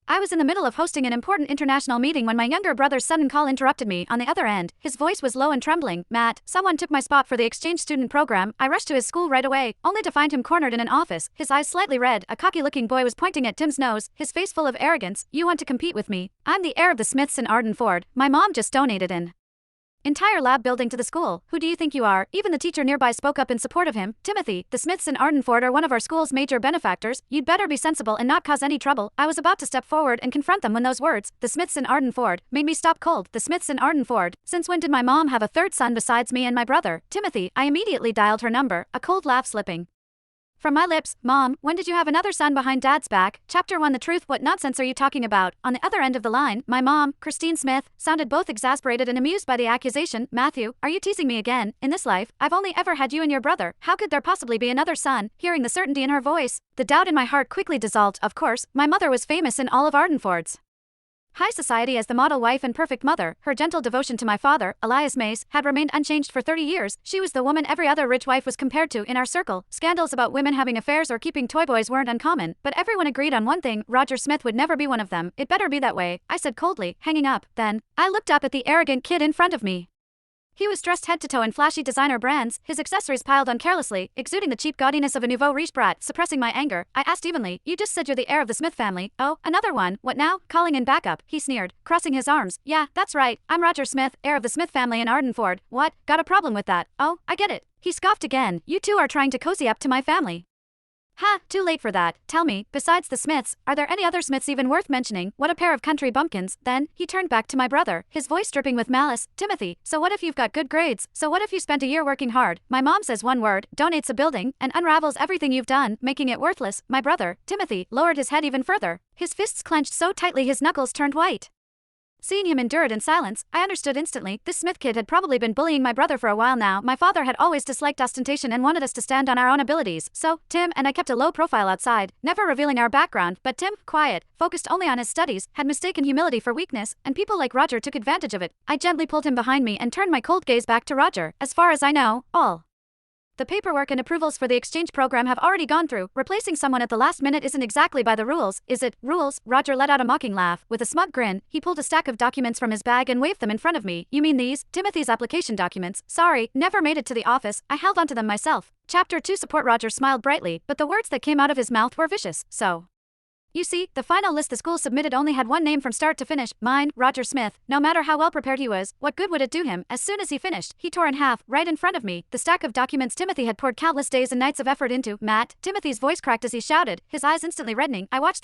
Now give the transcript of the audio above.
I was in the middle of hosting an important international meeting when my younger brother's sudden call interrupted me. On the other end, his voice was low and trembling. Matt, someone took my spot for the exchange student program. I rushed to his school right away, only to find him cornered in an office, his eyes slightly red. A cocky-looking boy was pointing at Tim's nose, his face full of arrogance. You want to compete with me? I'm the heir of the Smiths and Arden Ford. My mom just donated an entire lab building to the school. Who do you think you are? Even the teacher nearby spoke up in support of him. Timothy, the Smiths and Arden Ford are one of our school's major benefactors. You'd better be sensible and not cause any trouble. I was about to step forward and confront them when those words, the Smiths and Arden Ford, made me stop cold. The Smiths and Arden Ford. Since when did my mom have a third son besides me and my brother, Timothy? I immediately dialed her number, a cold laugh slipping from my lips. Mom, when did you have another son behind Dad's back? Chapter 1. The truth. What nonsense are you talking about? On the other end of the line, my mom, Christine Smith, sounded both exasperated and amused by the accusation. Matthew, are you teasing me again? In this life, I've only ever had you and your brother. How could there possibly be another son? Hearing the certainty in her voice, the doubt in my heart quickly dissolved. Of course, my mother was famous in all of Ardenford's high society as the model wife and perfect mother. Her gentle devotion to my father, Elias Mace, had remained unchanged for 30 years. She was the woman every other rich wife was compared to in our circle. Scandals about women having affairs or keeping toy boys weren't uncommon, but everyone agreed on one thing: Roger Smith would never be one of them. It better be that way, I said coldly, hanging up. Then, I looked up at the arrogant kid in front of me. He was dressed head to toe in flashy designer brands, his accessories piled on carelessly, exuding the cheap gaudiness of a nouveau riche brat. Suppressing my anger, I asked evenly, you just said you're the heir of the Smith family. Oh, another one? What now? Calling in backup, he sneered, crossing his arms. Yeah, that's right, I'm Roger Smith, heir of the Smith family in Ardenford. What? Got a problem with that? Oh, I get it. He scoffed again. You two are trying to cozy up to my family. Ha, too late for that. Tell me, besides the Smiths, are there any other Smiths even worth mentioning? What a pair of country bumpkins. Then, he turned back to my brother, his voice dripping with malice. Timothy, so what if you've got good grades? So what if you spent a year working hard? My mom says one word, donates a building, and unravels everything you've done, making it worthless. My brother, Timothy, lowered his head even further. His fists clenched so tightly his knuckles turned white. Seeing him endure it in silence, I understood instantly. This Smith kid had probably been bullying my brother for a while now. My father had always disliked ostentation and wanted us to stand on our own abilities. So, Tim and I kept a low profile outside, never revealing our background. But Tim, quiet, focused only on his studies, had mistaken humility for weakness, and people like Roger took advantage of it. I gently pulled him behind me and turned my cold gaze back to Roger. As far as I know, all the paperwork and approvals for the exchange program have already gone through. Replacing someone at the last minute isn't exactly by the rules, is it? Rules? Roger let out a mocking laugh. With a smug grin, he pulled a stack of documents from his bag and waved them in front of me. You mean these? Timothy's application documents. Sorry, never made it to the office. I held onto them myself. Chapter 2. Support. Roger smiled brightly, but the words that came out of his mouth were vicious. So, you see, the final list the school submitted only had one name from start to finish, mine, Roger Smith. No matter how well prepared he was, what good would it do him? As soon as he finished, he tore in half, right in front of me, the stack of documents Timothy had poured countless days and nights of effort into. Matt, Timothy's voice cracked as he shouted, his eyes instantly reddening. I watched